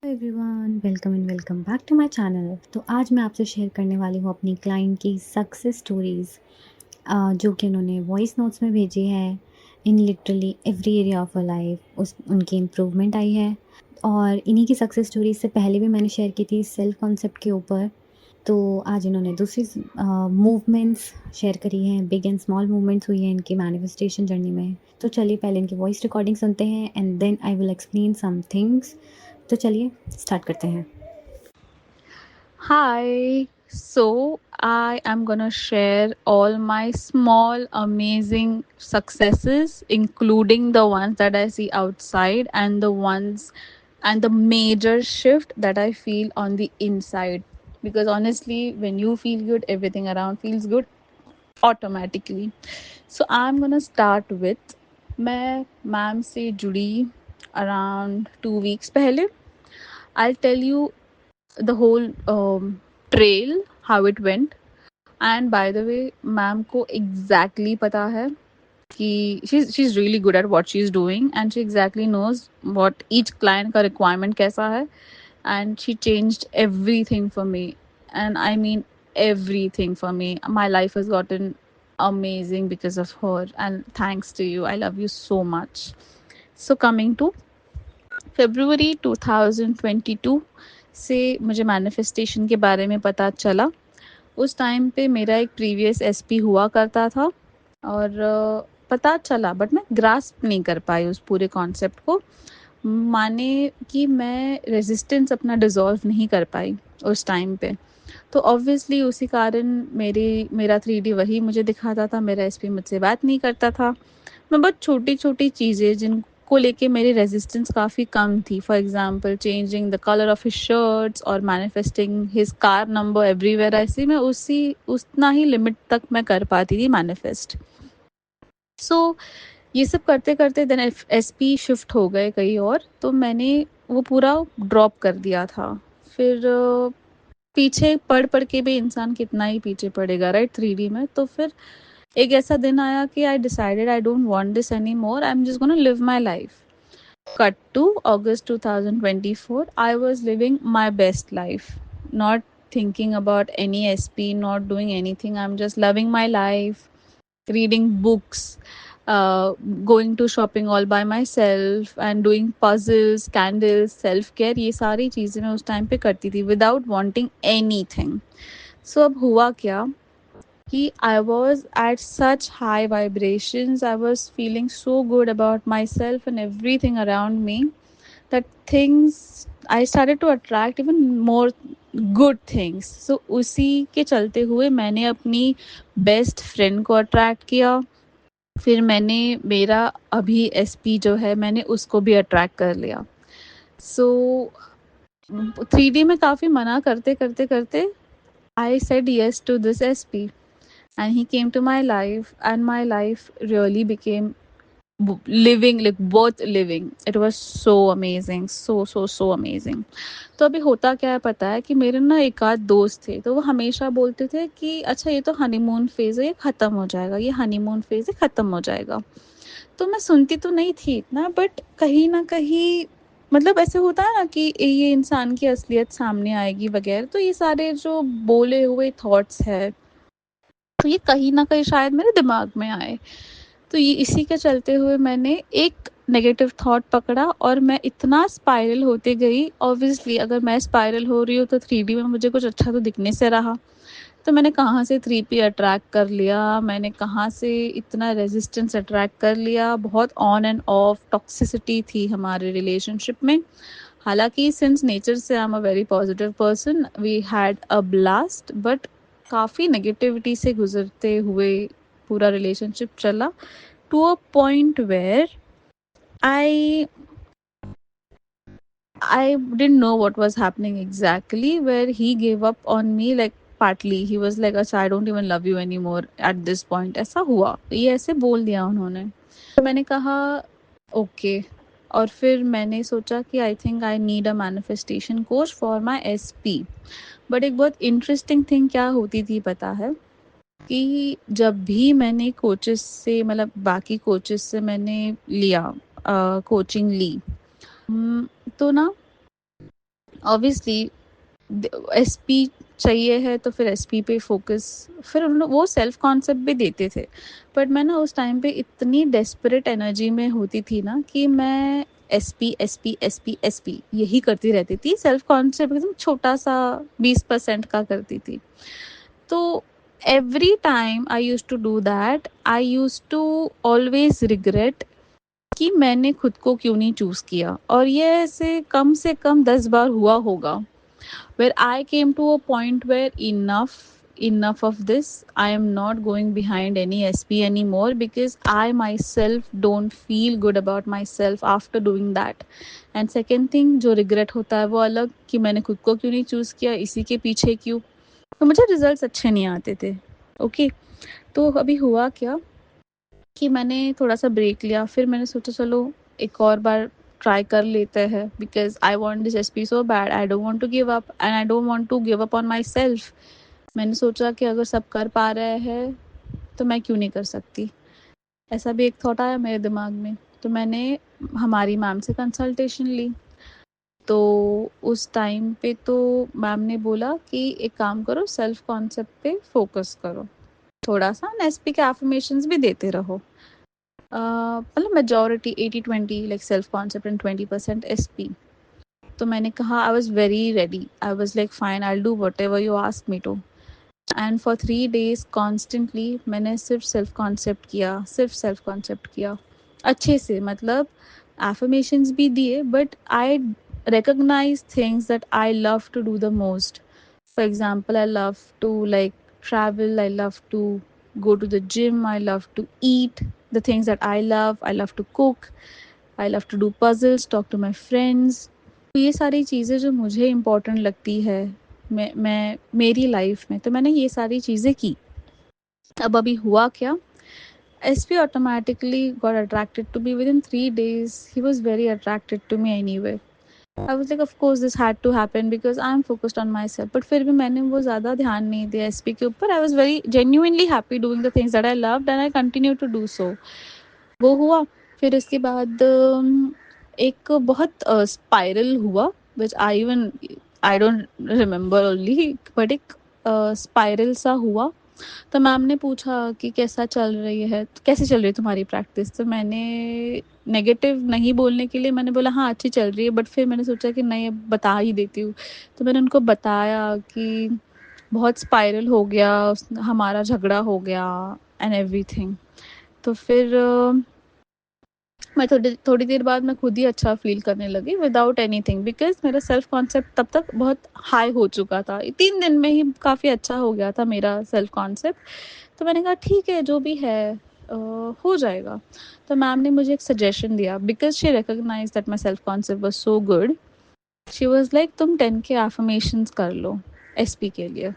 Everyone, welcome and welcome back to my channel. तो आज मैं आपसे शेयर करने वाली हूँ अपनी क्लाइंट की सक्सेस स्टोरीज़, जो कि उन्होंने वॉइस नोट्स में भेजी है। In literally every area of a life उस उनकी इम्प्रूवमेंट आई है। और इन्हीं की सक्सेस स्टोरी से पहले भी मैंने शेयर की थी सेल्फ कॉन्सेप्ट के ऊपर। तो आज इन्होंने दूसरी मूवमेंट्स शेयर करी हैं, बिग एंड स्मॉल मूवमेंट्स हुई हैं इनकी मैनिफेस्टेशन जर्नी में। तो चलिए पहले इनकी वॉइस रिकॉर्डिंग सुनते हैं and then I will explain some things. तो चलिए स्टार्ट करते हैं। Hi, so I am gonna share all my small, amazing successes, including the ones that I see outside and the ones and the major shift that I feel on the inside. Because honestly, when you feel good, everything around feels good automatically. So I'm gonna start with मैं ma'am से जुड़ी around 2 weeks पहले. I'll tell you the whole trail how it went. And by the way, ma'am को exactly पता है कि she's really good at what she's doing and she exactly knows what each client का requirement कैसा है, and she changed everything for me. And I mean everything for me. My life has gotten amazing because of her, and thanks to you. I love you so much. So coming to February 2022 से मुझे manifestation के बारे में पता चला। उस time पे मेरा एक प्रीवियस एसपी हुआ करता था और पता चला, बट मैं ग्रास्प नहीं कर पाई उस पूरे कॉन्सेप्ट को। माने कि मैं रेजिस्टेंस अपना डिसॉल्व नहीं कर पाई उस टाइम पे। तो ऑब्वियसली उसी कारण मेरा 3D वही मुझे दिखाता था, मेरा एसपी मुझसे बात नहीं करता था। मैं बहुत छोटी-छोटी चीज़ें जिनको लेके मेरी रेजिस्टेंस काफ़ी कम थी, for example changing the colour of his shirts और manifesting his car number everywhere, ऐसे मैं उसी उतना ही लिमिट तक मैं कर पाती थी मैनिफेस्ट। सो ये सब करते-करते देन एसपी शिफ्ट हो गए कहीं और, तो मैंने वो पूरा ड्रॉप कर दिया था। फिर पीछे पढ़-पढ़ के भी इंसान कितना ही पीछे पड़ेगा, राइट, 3D में। तो फिर एक ऐसा दिन आया कि I decided I don't want this any more, I am just gonna live my life. Cut to August 2024. I was living my best life, not thinking about any SP, not doing anything. I'm just loving my life, reading books, uh, going to shopping all by myself, and doing puzzles, candles, self care. ये सारी चीज़ें मैं उस time पे करती थी without wanting anything. So अब हुआ क्या कि I was at such high vibrations. I was feeling so good about myself and everything around me that things I started to attract even more good things. So उसी के चलते हुए मैंने अपनी बेस्ट फ्रेंड को अट्रैक्ट किया। फिर मैंने मेरा अभी एसपी जो है मैंने उसको भी अट्रैक्ट कर लिया। सो 3D में काफ़ी मना करते करते करते I said yes to this SP. And he came to my life and my life really became living, like worth living. It was so amazing, so amazing. तो अभी होता क्या है पता है कि मेरे ना एक आध दोस्त थे, तो वो हमेशा बोलते थे कि अच्छा ये तो हनीमून फेज है, ये खत्म हो जाएगा, ये हनीमून फेज है, खत्म हो जाएगा। तो मैं सुनती तो नहीं थी इतना, बट कहीं ना कहीं मतलब ऐसे होता है ना कि ये इंसान की असलियत सामने आएगी वगैरह, तो ये सारे जो बोले हुए थॉट्स है, तो ये कहीं न कहीं शायद मेरे दिमाग में आए। तो ये इसी के चलते हुए मैंने एक नेगेटिव थॉट पकड़ा और मैं इतना स्पाइरल होते गई। ऑब्वियसली अगर मैं स्पाइरल हो रही हूँ तो 3D में मुझे कुछ अच्छा तो दिखने से रहा। तो मैंने कहाँ से 3P अट्रैक्ट कर लिया, मैंने कहाँ से इतना रेजिस्टेंस अट्रैक्ट कर लिया। बहुत ऑन एंड ऑफ टॉक्सिसिटी थी हमारे रिलेशनशिप में। हालाँकि सिंस नेचर से I am a very positive person, we had a blast, but काफ़ी नेगेटिविटी से गुजरते हुए पूरा रिलेशनशिप चला to a point where I I didn't know what was happening exactly, where he gave up on me, like partly he was like, अच्छा I don't even love you anymore at this point. ऐसा हुआ, ये ऐसे बोल दिया उन्होंने। तो मैंने कहा ओके, और फिर मैंने सोचा कि I think I need a manifestation coach for my SP. But एक बहुत इंटरेस्टिंग थिंग क्या होती थी पता है कि जब भी मैंने कोचेस से, मतलब बाकी कोचेस से मैंने लिया कोचिंग ली, तो ना ऑब्वियसली एसपी चाहिए है तो फिर एसपी पे फोकस, फिर उन लोग वो सेल्फ कॉन्सेप्ट भी देते थे, बट मैं ना उस टाइम पे इतनी डेस्परेट एनर्जी में होती थी ना कि मैं एसपी एसपी एसपी एसपी यही करती रहती थी। सेल्फ कॉन्सेप्ट एकदम छोटा सा 20% का करती थी। तो every time I use to do that, I use to always regret कि मैंने खुद को क्यों नहीं चूज किया। और ये ऐसे कम से कम 10 बार हुआ होगा, where I came to a point where enough of this. I am not going behind any SP anymore because I myself don't feel good about myself after doing that. And second thing, जो regret होता है वो अलग, कि मैंने खुद को क्यों नहीं चूज किया, इसी के पीछे क्यों, तो मुझे रिजल्ट्स अच्छे नहीं आते थे। ओके, तो अभी हुआ क्या कि मैंने थोड़ा सा ब्रेक लिया, फिर मैंने सोचा चलो एक और बार ट्राई कर लेते हैं, because I want this SP so bad, I don't want to give up and I don't want to give up on myself. मैंने सोचा कि अगर सब कर पा रहे हैं तो मैं क्यों नहीं कर सकती। ऐसा भी एक थॉट आया मेरे दिमाग में, तो मैंने हमारी मैम से कंसल्टेशन ली। तो उस टाइम पे तो मैम ने बोला कि एक काम करो, सेल्फ कॉन्सेप्ट पे फोकस करो, थोड़ा सा एसपी के एफर्मेशंस भी देते रहो। मतलब majority 80-20, like self concept and 20% SP. तो मैंने कहा, I was very ready, I was like fine, I do whatever you ask me to. And for 3 days constantly मैंने सिर्फ सेल्फ कॉन्सेप्ट किया, सिर्फ सेल्फ कॉन्सेप्ट किया अच्छे से। मतलब एफर्मेशंस भी दिए, but I recognize things that I love to do the most. For example, I love to like travel, I love to go to the gym, I love to eat the things that I love, I love to cook, I love to do puzzles, talk to my friends. तो ये सारी चीज़ें जो मुझे important लगती है मैं मेरी लाइफ में, तो मैंने ये सारी चीज़ें की। अब अभी हुआ क्या, SP automatically got attracted to me within 3 days. He was very attracted to me anyway. I was like, of course this had to happen because I am focused on myself. But फिर भी मैंने वो ज़्यादा ध्यान नहीं दिया SP के ऊपर। I was very genuinely happy doing the things that I loved and I continue to do so. वो हुआ। फिर इसके बाद एक बहुत स्पाइरल हुआ, which I don't remember only, but एक स्पाइरल सा हुआ। तो मैम ने पूछा कि कैसा चल रही है, कैसे चल रही है तुम्हारी प्रैक्टिस। तो मैंने नेगेटिव नहीं बोलने के लिए मैंने बोला हाँ अच्छी चल रही है, बट फिर मैंने सोचा कि नहीं अब बता ही देती हूँ। तो मैंने उनको बताया कि बहुत स्पाइरल हो गया, हमारा झगड़ा हो गया एंड एवरीथिंग। तो फिर मैं थोड़ी थोड़ी देर बाद मैं खुद ही अच्छा फील करने लगी विदाउट एनीथिंग, बिकॉज मेरा सेल्फ कॉन्सेप्ट तब तक बहुत हाई हो चुका था। 3 दिन में ही काफ़ी अच्छा हो गया था मेरा सेल्फ कॉन्सेप्ट। तो मैंने कहा ठीक है जो भी है हो जाएगा। तो मैम ने मुझे एक सजेशन दिया, because she recognize that my self concept was so good. She was like तुम 10K एफर्मेशंस कर लो एसपी के लिए,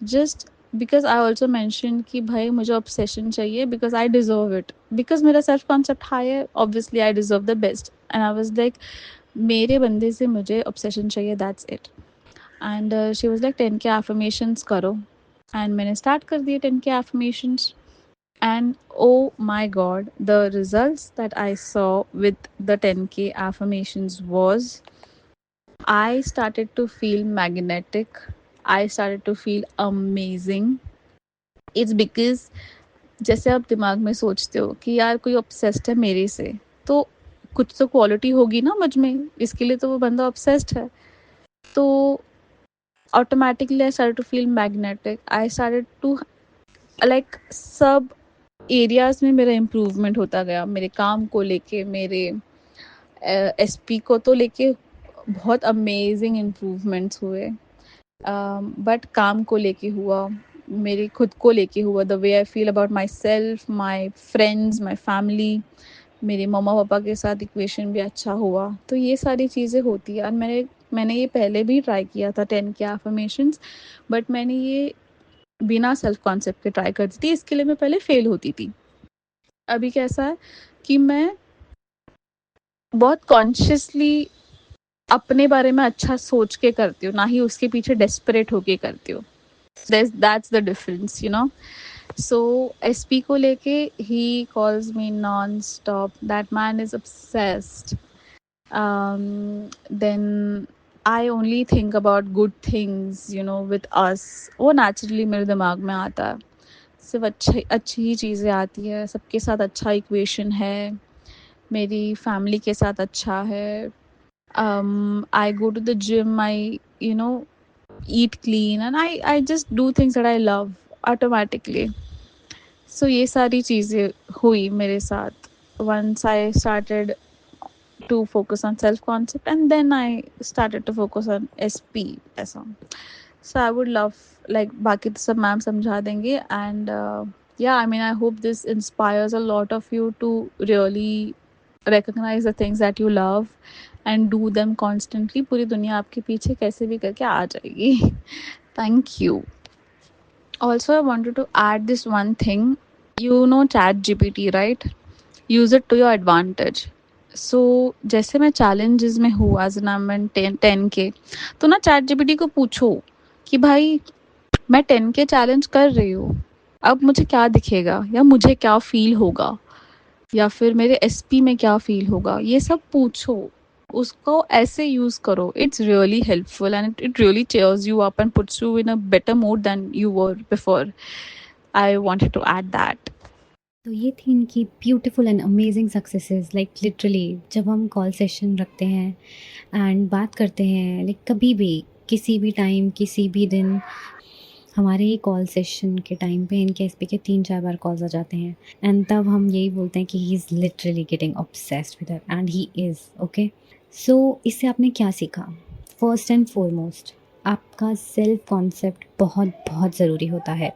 just because I also mention कि भाई मुझे ऑब्सेशन चाहिए, because I deserve it, because मेरा सेल्फ कॉन्सेप्ट हाई है, obviously I deserve the best. And I was like मेरे बंदे से मुझे ऑब्सेशन चाहिए, that's it. And she was like 10K affirmations करो। एंड मैंने स्टार्ट कर दिए 10K affirmations. And oh my god, the results that I saw with the 10K affirmations was, I started to feel magnetic. I started to feel amazing. It's because जैसे आप दिमाग में सोचते हो कि यार कोई ऑब्सेस्ड है मेरे से, तो कुछ तो क्वालिटी होगी ना मुझ में, इसके लिए तो वो बंदा ऑब्सेस्ड है। तो automatically I started to feel magnetic. I started to like सब एरियाज में मेरा इम्प्रूवमेंट होता गया, मेरे काम को लेके, मेरे एसपी को तो लेके बहुत अमेजिंग इम्प्रूवमेंट्स हुए। बट काम को लेके हुआ, मेरे खुद को लेके हुआ, the way I feel about my self, my friends, my family, मेरे मम्मा पापा के साथ इक्वेशन भी अच्छा हुआ। तो ये सारी चीज़ें होती है। और मैंने ये पहले भी ट्राई किया था 10K एफर्मेशंस, बट मैंने ये बिना सेल्फ कॉन्सेप्ट के ट्राई करती थी, इसके लिए मैं पहले फेल होती थी। अभी कैसा है कि मैं बहुत कॉन्शियसली अपने बारे में अच्छा सोच के करती हूँ, ना ही उसके पीछे डेस्परेट होके करती हूँ। That's the difference, you know. So SP को लेके he calls me non-stop. That man is obsessed. Then I only think about good things with us, वो नेचुरली मेरे दिमाग में आता है। सिर्फ अच्छी अच्छी ही चीज़ें आती है, सबके साथ अच्छा इक्वेशन है, मेरी फैमिली के साथ अच्छा है। I go to the gym, I eat clean, and I just do things that I love automatically. So ये सारी चीज़ें हुई मेरे साथ once I started to focus on self concept, and then I started to focus on SP ऐसा. So I would love, like बाकी तो सब मैम समझा देंगे, and yeah, I mean I hope this inspires a lot of you to really recognize the things that you love and do them constantly. पूरी दुनिया आपके पीछे कैसे भी करके आ जाएगी. Thank you. Also, I wanted to add this one thing. You know ChatGPT, right? Use it to your advantage. So जैसे मैं challenges में हूँ as an I'm in 10K, तो ना ChatGPT को पूछो कि भाई मैं 10K चैलेंज कर रही हूँ, अब मुझे क्या दिखेगा, या मुझे क्या फील होगा, या फिर मेरे एसपी में क्या फील होगा, ये सब पूछो, उसको ऐसे यूज करो. It's really helpful and it really cheers you up and puts you in a better mood than you were before. I wanted to add that. तो ये थी इनकी beautiful and amazing successes, like literally जब हम call session रखते हैं and बात करते हैं, लाइक कभी भी किसी भी टाइम किसी भी दिन, हमारे ही कॉल सेशन के टाइम पे इनके एसपी के 3-4 बार कॉल्स आ जाते हैं, एंड तब हम यही बोलते हैं कि he is literally getting obsessed with her, and he is okay. So इससे आपने क्या सीखा? फर्स्ट एंड फॉरमोस्ट, आपका सेल्फ कॉन्सेप्ट बहुत बहुत ज़रूरी होता है.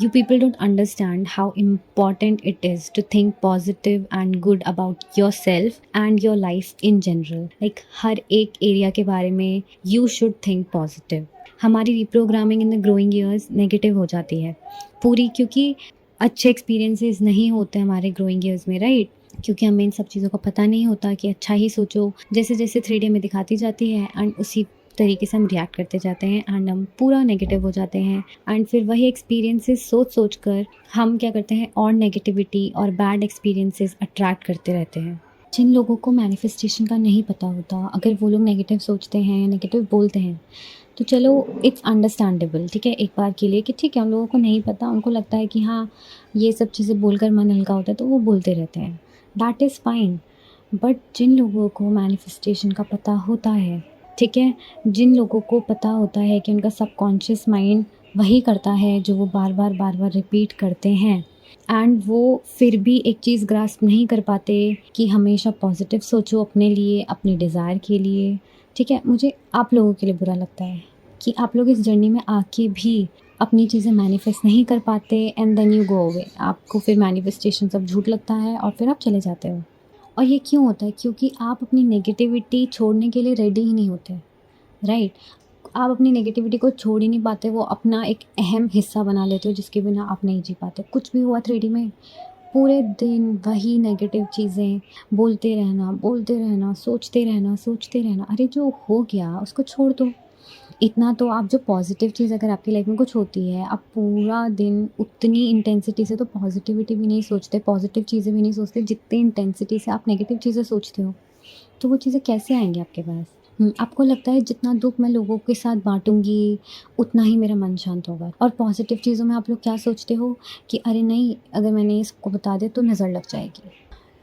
You people don't understand how important it is to think positive and good about yourself and your life in general. Like हर एक एरिया के बारे में you should think positive. हमारी reprogramming in the growing years negative हो जाती है पूरी, क्योंकि अच्छे एक्सपीरियंसेस नहीं होते हमारे ग्रोइंग ईयर्स में, राइट? क्योंकि हमें इन सब चीज़ों का पता नहीं होता कि अच्छा ही सोचो, जैसे जैसे 3D में दिखाती जाती है एंड उसी तरीके से हम रिएक्ट करते जाते हैं एंड हम पूरा नेगेटिव हो जाते हैं. एंड फिर वही एक्सपीरियंसेस सोच कर हम क्या करते हैं, और नेगेटिविटी और बैड एक्सपीरियंसेस अट्रैक्ट करते रहते हैं. जिन लोगों को मैनिफेस्टेशन का नहीं पता होता, अगर वो लोग नेगेटिव सोचते हैं, नेगेटिव बोलते हैं, तो चलो इट्स अंडरस्टैंडेबल, ठीक है, एक बार के लिए कि ठीक है, उन लोगों को नहीं पता, उनको लगता है कि हाँ ये सब चीज़ें बोलकर मन हल्का होता है, तो वो बोलते रहते हैं, दैट इज़ फाइन. बट जिन लोगों को मैनिफेस्टेशन का पता होता है, ठीक है, जिन लोगों को पता होता है कि उनका सबकॉन्शियस माइंड वही करता है जो वो बार बार रिपीट करते हैं, एंड वो फिर भी एक चीज़ ग्रास्प नहीं कर पाते कि हमेशा पॉजिटिव सोचो अपने लिए, अपने डिज़ायर के लिए, ठीक है. मुझे आप लोगों के लिए बुरा लगता है कि आप लोग इस जर्नी में आके भी अपनी चीज़ें मैनिफेस्ट नहीं कर पाते and then you go away. आपको फिर मैनिफेस्टेशन सब झूठ लगता है और फिर आप चले जाते हो. और ये क्यों होता है? क्योंकि आप अपनी नेगेटिविटी छोड़ने के लिए रेडी ही नहीं होते, राइट? आप अपनी नेगेटिविटी को छोड़ ही नहीं पाते, वो अपना एक अहम हिस्सा बना लेते हो जिसके बिना आप नहीं जी पाते. कुछ भी हुआ 3D में, पूरे दिन वही नेगेटिव चीज़ें बोलते रहना, सोचते रहना. अरे जो हो गया उसको छोड़ दो. इतना तो आप, जो पॉजिटिव चीज़ अगर आपकी लाइफ में कुछ होती है, आप पूरा दिन उतनी इंटेंसिटी से तो पॉजिटिविटी भी नहीं सोचते, पॉजिटिव चीज़ें भी नहीं सोचते जितनी इंटेंसिटी से आप नेगेटिव चीज़ें सोचते हो. तो वो चीज़ें कैसे आएंगी आपके पास? आपको लगता है जितना दुख मैं लोगों के साथ बांटूंगी उतना ही मेरा मन शांत होगा. और पॉजिटिव चीज़ों में आप लोग क्या सोचते हो कि अरे नहीं, अगर मैंने इसको बता दिया तो नज़र लग जाएगी.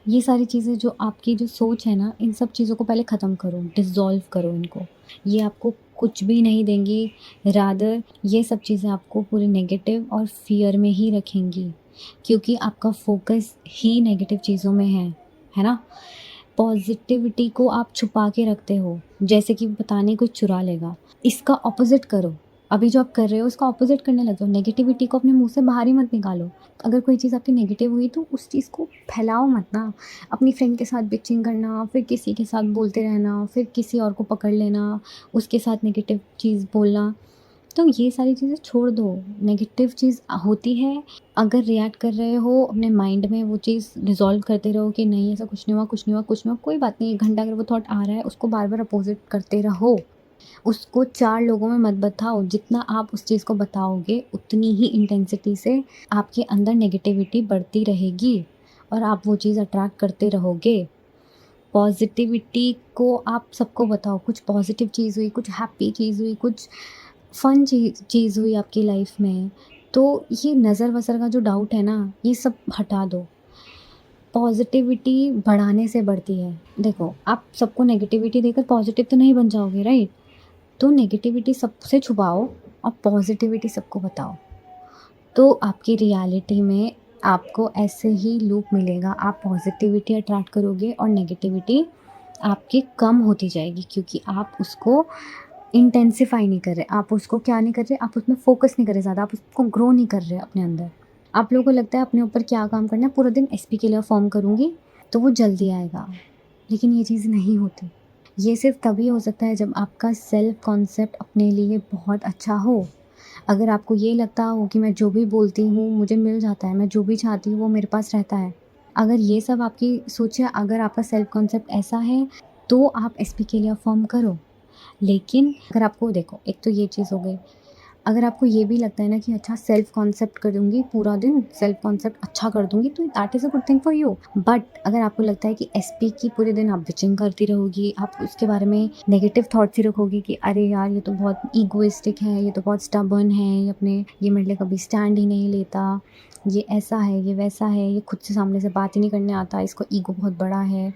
ये सारी चीज़ें, जो आपकी जो सोच है ना, इन सब चीज़ों को पहले ख़त्म करो, डिसॉल्व करो इनको. ये आपको कुछ भी नहीं देंगी, रादर ये सब चीज़ें आपको पूरे नेगेटिव और फियर में ही रखेंगी, क्योंकि आपका फोकस ही नेगेटिव चीज़ों में है ना. पॉजिटिविटी को आप छुपा के रखते हो, जैसे कि पता नहीं कोई चुरा लेगा. इसका ऑपोजिट करो. अभी जो आप कर रहे हो उसका ऑपोजिट करने लग जाओ. नेगेटिविटी को अपने मुंह से बाहर ही मत निकालो. अगर कोई चीज़ आपकी नेगेटिव हुई तो उस चीज़ को फैलाओ मत ना. अपनी फ्रेंड के साथ बिचिंग करना, फिर किसी के साथ बोलते रहना, फिर किसी और को पकड़ लेना, उसके साथ नेगेटिव चीज़ बोलना. तो ये सारी चीज़ें छोड़ दो. नेगेटिव चीज़ होती है, अगर रिएक्ट कर रहे हो अपने माइंड में, वो चीज़ रिजॉल्व करते रहो कि नहीं ऐसा कुछ नहीं हुआ, कोई बात नहीं. 1 घंटा अगर वो थॉट आ रहा है, उसको बार बार अपोजिट करते रहो. उसको 4 लोगों में मत बताओ. जितना आप उस चीज़ को बताओगे उतनी ही इंटेंसिटी से आपके अंदर नेगेटिविटी बढ़ती रहेगी और आप वो चीज़ अट्रैक्ट करते रहोगे. पॉजिटिविटी को आप सबको बताओ, कुछ पॉजिटिव चीज़ हुई, कुछ हैप्पी चीज़ हुई, कुछ फ़न चीज़ हुई आपकी लाइफ में, तो ये नज़र वज़र का जो डाउट है ना, ये सब हटा दो। पॉजिटिविटी बढ़ाने से बढ़ती है। देखो, आप सबको नेगेटिविटी देकर पॉजिटिव तो नहीं बन जाओगे, राइट? तो नेगेटिविटी सबसे छुपाओ और पॉजिटिविटी सबको बताओ। तो आपकी रियलिटी में आपको ऐसे ही लूप मिलेगा। आप पॉजिटिविटी अट्रैक्ट करोगे और नेगेटिविटी आपकी कम होती जाएगी, क्योंकि आप उसको इंटेंसिफाई नहीं कर रहे। आप उसको क्या नहीं कर रहे, आप उसमें फ़ोकस नहीं कर रहे ज़्यादा, आप उसको ग्रो नहीं कर रहे अपने अंदर। आप लोगों को लगता है अपने ऊपर क्या काम करना है, पूरा दिन एसपी के लिए फॉर्म करूँगी तो वो जल्दी आएगा, लेकिन ये चीज़ नहीं होती। ये सिर्फ तभी हो सकता है जब आपका सेल्फ कॉन्सेप्ट अपने लिए बहुत अच्छा हो। अगर आपको ये लगता हो कि मैं जो भी बोलती हूँ मुझे मिल जाता है, मैं जो भी चाहती हूँ वो मेरे पास रहता है, अगर ये सब आपकी सोच है, अगर आपका सेल्फ कॉन्सेप्ट ऐसा है, तो आप एसपी के लिए फॉर्म करो। लेकिन अगर आपको, देखो, एक तो ये चीज़ हो गई। अगर आपको ये भी लगता है ना कि अच्छा सेल्फ कॉन्सेप्ट करूँगी, पूरा दिन सेल्फ कॉन्सेप्ट अच्छा कर दूँगी, तो that is a good thing for you. But अगर आपको लगता है कि एसपी की पूरे दिन आप बिचिंग करती रहोगी, आप उसके बारे में नेगेटिव थॉट्स ही रखोगी कि अरे यार ये तो बहुत ईगोइस्टिक है, ये तो बहुत स्टबर्न है, ये मेरे लिए कभी स्टैंड ही नहीं लेता, ये ऐसा है, ये वैसा है, ये खुद से सामने से बात ही नहीं करने आता, इसको ईगो बहुत बड़ा है।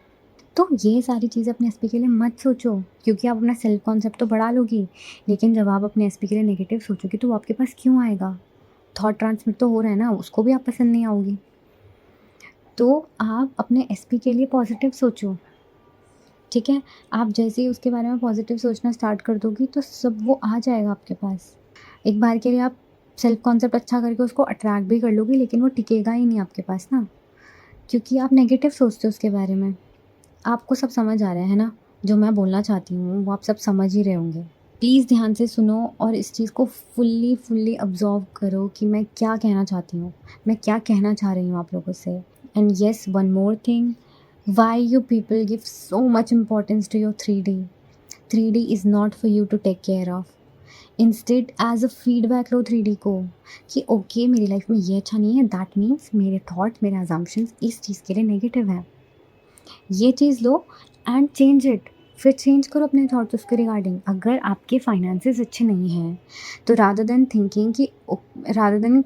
तो ये सारी चीज़ें अपने एसपी के लिए मत सोचो, क्योंकि आप अपना सेल्फ कॉन्सेप्ट तो बढ़ा लोगी, लेकिन जब आप अपने एसपी के लिए नेगेटिव सोचोगी तो वो आपके पास क्यों आएगा? थॉट ट्रांसमिट तो हो रहा है ना, उसको भी आप पसंद नहीं आओगी। तो आप अपने एसपी के लिए पॉजिटिव सोचो, ठीक है? आप जैसे ही उसके बारे में पॉजिटिव सोचना स्टार्ट कर दोगी तो सब वो आ जाएगा आपके पास। एक बार के लिए आप सेल्फ कॉन्सेप्ट अच्छा करके उसको अट्रैक्ट भी कर लोगी, लेकिन वो टिकेगा ही नहीं आपके पास ना, क्योंकि आप नेगेटिव सोचते हो उसके बारे में। आपको सब समझ आ रहा है ना? जो मैं बोलना चाहती हूँ वो आप सब समझ ही रहे होंगे। प्लीज़ ध्यान से सुनो और इस चीज़ को फुल्ली ऑब्ज़र्व करो कि मैं क्या कहना चाहती हूँ, मैं क्या कहना चाह रही हूँ आप लोगों से। And yes, one more thing, why you people give so much importance to your 3D? 3D is not for you to take care of. Instead as a feedback लो 3D को, कि ओके मेरी लाइफ में ये अच्छा नहीं है, that means मेरे थॉट, मेरे अजम्पशंस इस चीज़ के लिए नेगेटिव हैं। ये चीज़ लो एंड चेंज इट। फिर चेंज करो अपने थॉट्स उसके रिगार्डिंग। अगर आपके फाइनेंसेस अच्छे नहीं हैं, तो रादर देन थिंकिंग कि rather than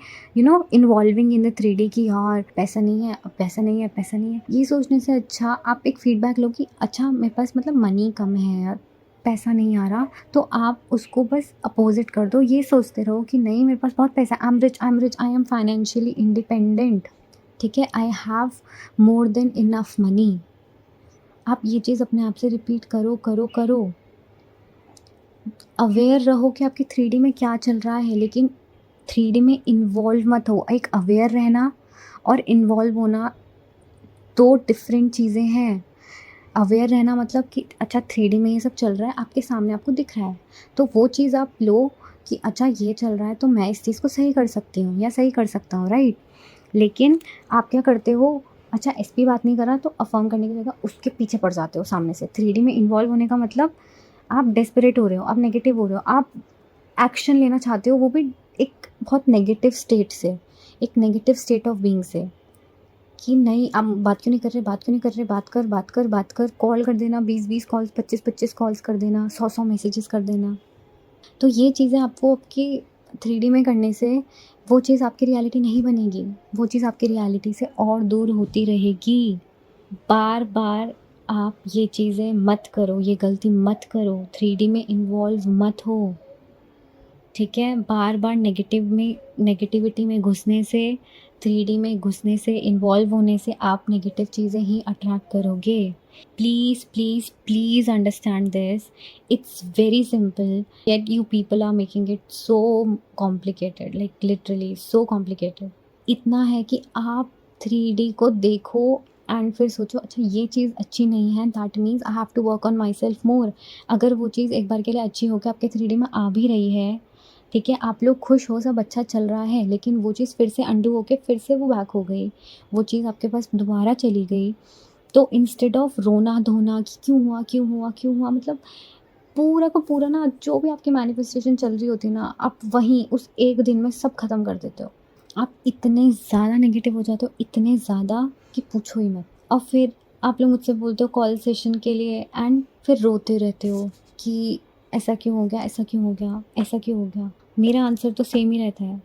involving in the 3D कि यार पैसा नहीं है, अब पैसा नहीं है, पैसा नहीं है, ये सोचने से अच्छा आप एक फीडबैक लो कि अच्छा मेरे पास मतलब मनी कम है यार, पैसा नहीं आ रहा, तो आप उसको बस अपोजिट कर दो। ये सोचते रहो कि नहीं मेरे पास बहुत पैसा, I am rich, I am rich, I am financially independent, ठीक है, I have more than enough money. आप ये चीज़ अपने आप से रिपीट करो करो करो। अवेयर रहो कि आपकी 3D में क्या चल रहा है, लेकिन 3D में इन्वॉल्व मत हो। एक अवेयर रहना और इन्वॉल्व होना दो डिफरेंट चीज़ें हैं। अवेयर रहना मतलब कि अच्छा 3D में ये सब चल रहा है, आपके सामने आपको दिख रहा है, तो वो चीज़ आप लो कि अच्छा ये चल रहा है तो मैं इस चीज़ को सही कर सकती हूँ या सही कर सकता हूँ, राइट? लेकिन आप क्या करते हो, अच्छा एसपी बात नहीं कर रहा तो अफ़र्म करने की जगह उसके पीछे पड़ जाते हो सामने से। 3D में इन्वॉल्व होने का मतलब आप डेस्परेट हो रहे हो, आप नेगेटिव हो रहे हो, आप एक्शन लेना चाहते हो, वो भी एक बहुत नेगेटिव स्टेट से, एक नेगेटिव स्टेट ऑफ बीइंग से, कि नहीं आप बात क्यों नहीं कर रहे, बात क्यों नहीं कर रहे, बात कर, कॉल कर देना, 20-20 कॉल्स, 25-25 कॉल्स कर देना, 100-100 मैसेजेस कर देना। तो ये चीज़ें आपको आपकी 3D में करने से वो चीज़ आपकी रियलिटी नहीं बनेगी, वो चीज़ आपकी रियलिटी से और दूर होती रहेगी। बार-बार आप ये चीज़ें मत करो, ये गलती मत करो, 3D में इन्वॉल्व मत हो, ठीक है? बार-बार नेगेटिविटी में घुसने से, 3D में घुसने से, इन्वॉल्व होने से आप नेगेटिव चीज़ें ही अट्रैक्ट करोगे। Please understand this. It's very simple, yet you people are making it so complicated, like literally so complicated. इतना है कि आप 3D को देखो एंड फिर सोचो अच्छा ये चीज़ अच्छी नहीं है, that means I have to work on myself more. अगर वो चीज़ एक बार के लिए अच्छी होकर आपके 3D में आ भी रही है, ठीक है, आप लोग खुश हो, सब अच्छा चल रहा है, लेकिन वो चीज़ फिर से अंडू होके फिर से वो बैक हो गई, वो चीज़ आपके पास दोबारा चली गई, तो इंस्टेड ऑफ रोना धोना कि क्यों हुआ, मतलब पूरा का पूरा ना जो भी आपकी मैनिफेस्टेशन चल रही होती है ना, आप वहीं उस एक दिन में सब ख़त्म कर देते हो। आप इतने ज़्यादा नेगेटिव हो जाते हो, इतने ज़्यादा कि पूछो ही मत। और फिर आप लोग मुझसे बोलते हो कॉल सेशन के लिए एंड फिर रोते रहते हो कि ऐसा क्यों हो गया, ऐसा क्यों हो गया, ऐसा क्यों हो गया। मेरा आंसर तो सेम ही रहता है,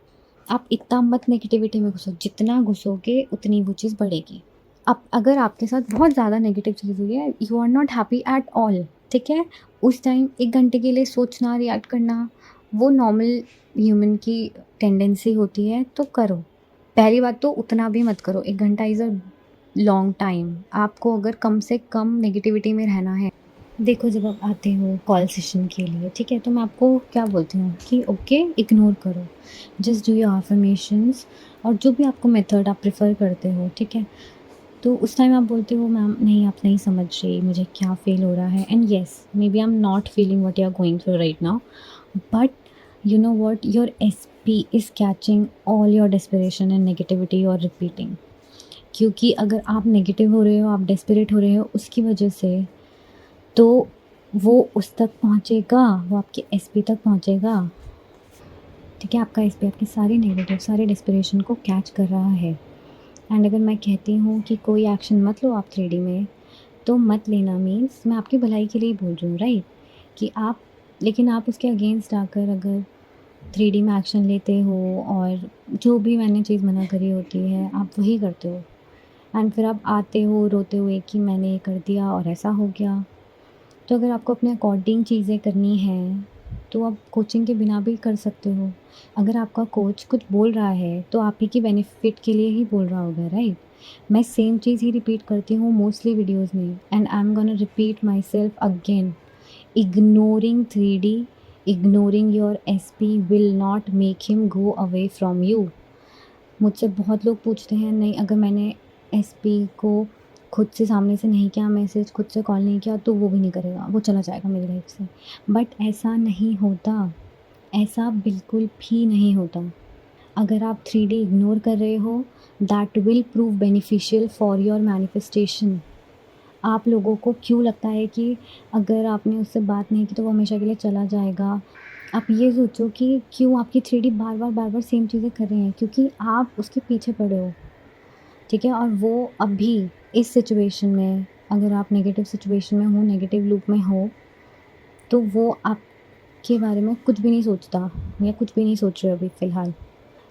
आप इतना मत नेगेटिविटी में घुसो, जितना घुसोगे उतनी वो चीज़ बढ़ेगी। अब अगर आपके साथ बहुत ज़्यादा नेगेटिव चीज़ हुई है, you are not happy at all, ठीक है, उस टाइम 1 घंटे के लिए सोचना, रिएक्ट करना, वो नॉर्मल ह्यूमन की टेंडेंसी होती है, तो करो। पहली बात तो उतना भी मत करो, 1 घंटा इज़ अ लॉन्ग टाइम। आपको अगर कम से कम नेगेटिविटी में रहना है, देखो जब आप आते हो कॉल सेशन के लिए, ठीक है, तो मैं आपको क्या बोलती हूँ कि ओके, इग्नोर करो, जस्ट डू योर अफर्मेशंस और जो भी आपको मेथड आप प्रेफर करते हो, ठीक है। तो उस टाइम आप बोलते हो मैम नहीं, आप नहीं समझ रही मुझे क्या फ़ील हो रहा है, and yes maybe I am not feeling what you are going through right now, but you know what, your SP is catching all your desperation and negativity you are repeating। क्योंकि अगर आप negative हो रहे हो, आप desperate हो रहे हो उसकी वजह से, तो वो उस तक पहुँचेगा, वो आपके SP तक पहुँचेगा, ठीक है। आपका SP आपके सारे नेगेटिव, सारे डेस्परेशन को कैच कर रहा है। एंड अगर मैं कहती हूँ कि कोई एक्शन मत लो आप 3D में, तो मत लेना मीन्स मैं आपकी भलाई के लिए ही बोल रही हूँ, राइट, कि आप, लेकिन आप उसके अगेंस्ट आकर अगर 3D में एक्शन लेते हो और जो भी मैंने चीज़ मना करी होती है आप वही करते हो, एंड फिर आप आते हो रोते हुए कि मैंने ये कर दिया और ऐसा हो गया। तो अगर आपको अपने अकॉर्डिंग चीज़ें करनी हैं तो आप कोचिंग के बिना भी कर सकते हो। अगर आपका कोच कुछ बोल रहा है तो आप ही के बेनिफिट के लिए ही बोल रहा होगा, राइट। मैं सेम चीज़ ही रिपीट करती हूँ मोस्टली वीडियोज़ में, and I am gonna repeat my self again. Ignoring 3D, ignoring your SP will not make him go away from you. मुझसे बहुत लोग पूछते हैं नहीं, अगर मैंने SP को खुद से सामने से नहीं किया, मैसेज खुद से कॉल नहीं किया, तो वो भी नहीं करेगा, वो चला जाएगा मेरी लाइफ से। बट ऐसा नहीं होता, ऐसा बिल्कुल भी नहीं होता। अगर आप 3D इग्नोर कर रहे हो, that will prove beneficial for your manifestation. आप लोगों को क्यों लगता है कि अगर आपने उससे बात नहीं की तो वो हमेशा के लिए चला जाएगा। आप ये सोचो कि क्यों आपकी 3D बार-बार सेम चीज़ें कर रही हैं, क्योंकि आप उसके पीछे पड़े हो, ठीक है। और वो अभी इस सिचुएशन में, अगर आप नेगेटिव सिचुएशन में हो, नेगेटिव लूप में हो, तो वो आपके बारे में कुछ भी नहीं सोचता या कुछ भी नहीं सोच रहे अभी फ़िलहाल।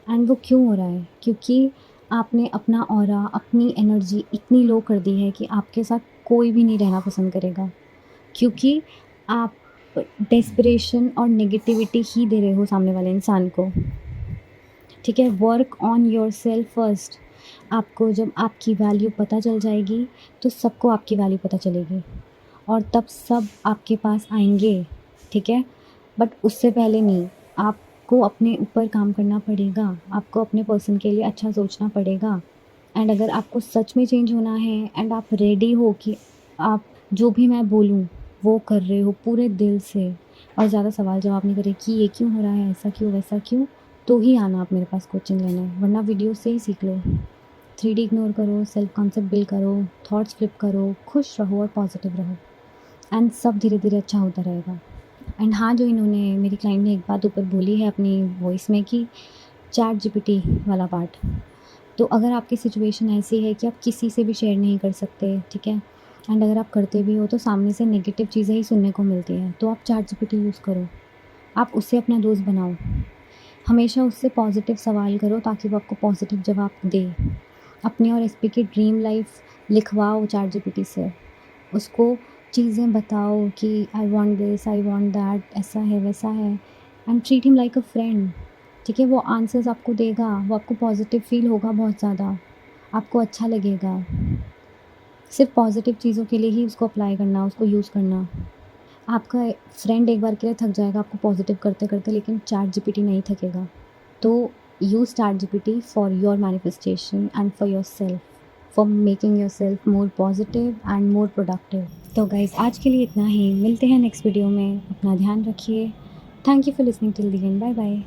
एंड वो क्यों हो रहा है? क्योंकि आपने अपना ऑरा, अपनी एनर्जी इतनी लो कर दी है कि आपके साथ कोई भी नहीं रहना पसंद करेगा, क्योंकि आप डेस्परेशन और नेगेटिविटी ही दे रहे हो सामने वाले इंसान को, ठीक है। Work on yourself first. आपको जब आपकी वैल्यू पता चल जाएगी तो सबको आपकी वैल्यू पता चलेगी और तब सब आपके पास आएंगे, ठीक है। बट उससे पहले नहीं, आपको अपने ऊपर काम करना पड़ेगा, आपको अपने पर्सन के लिए अच्छा सोचना पड़ेगा। एंड अगर आपको सच में चेंज होना है एंड आप रेडी हो कि आप जो भी मैं बोलूँ वो कर रहे हो पूरे दिल से, और ज़्यादा सवाल जवाब नहीं करे कि ये क्यों हो रहा है, ऐसा क्यों, वैसा क्यों, तो ही आना आप मेरे पास कोचिंग लेने, वरना वीडियो से ही सीख लो। 3D इग्नोर करो, सेल्फ कॉन्सेप्ट बिल्ड करो, थॉट्स फ्लिप करो, खुश रहो और पॉजिटिव रहो, एंड सब धीरे धीरे अच्छा होता रहेगा। एंड हाँ, जो इन्होंने, मेरी क्लाइंट ने एक बात ऊपर बोली है अपनी वॉइस में कि ChatGPT वाला पार्ट, तो अगर आपकी सिचुएशन ऐसी है कि आप किसी से भी शेयर नहीं कर सकते, ठीक है, एंड अगर आप करते भी हो तो सामने से नेगेटिव चीज़ें ही सुनने को मिलती हैं, तो आप ChatGPT यूज़ करो, आप उससे अपना दोस्त बनाओ, हमेशा उससे पॉजिटिव सवाल करो ताकि वो आपको पॉजिटिव जवाब दे। अपनी और SP की ड्रीम लाइफ लिखवाओ ChatGPT से, उसको चीज़ें बताओ कि I want this, I want that, ऐसा है, वैसा है, and treat him like a friend, ठीक है। वो आंसर्स आपको देगा, वो आपको पॉजिटिव फ़ील होगा बहुत ज़्यादा, आपको अच्छा लगेगा। सिर्फ पॉजिटिव चीज़ों के लिए ही उसको अप्लाई करना, उसको यूज़ करना। आपका फ्रेंड एक बार के लिए थक जाएगा आपको पॉजिटिव करते-करते, लेकिन ChatGPT नहीं थकेगा। तो use ChatGPT for your manifestation and for yourself, for making yourself more positive and more productive. तो गाइज़ आज के लिए इतना ही, मिलते हैं नेक्स्ट वीडियो में, अपना ध्यान रखिए। Thank you for listening till the end, bye bye.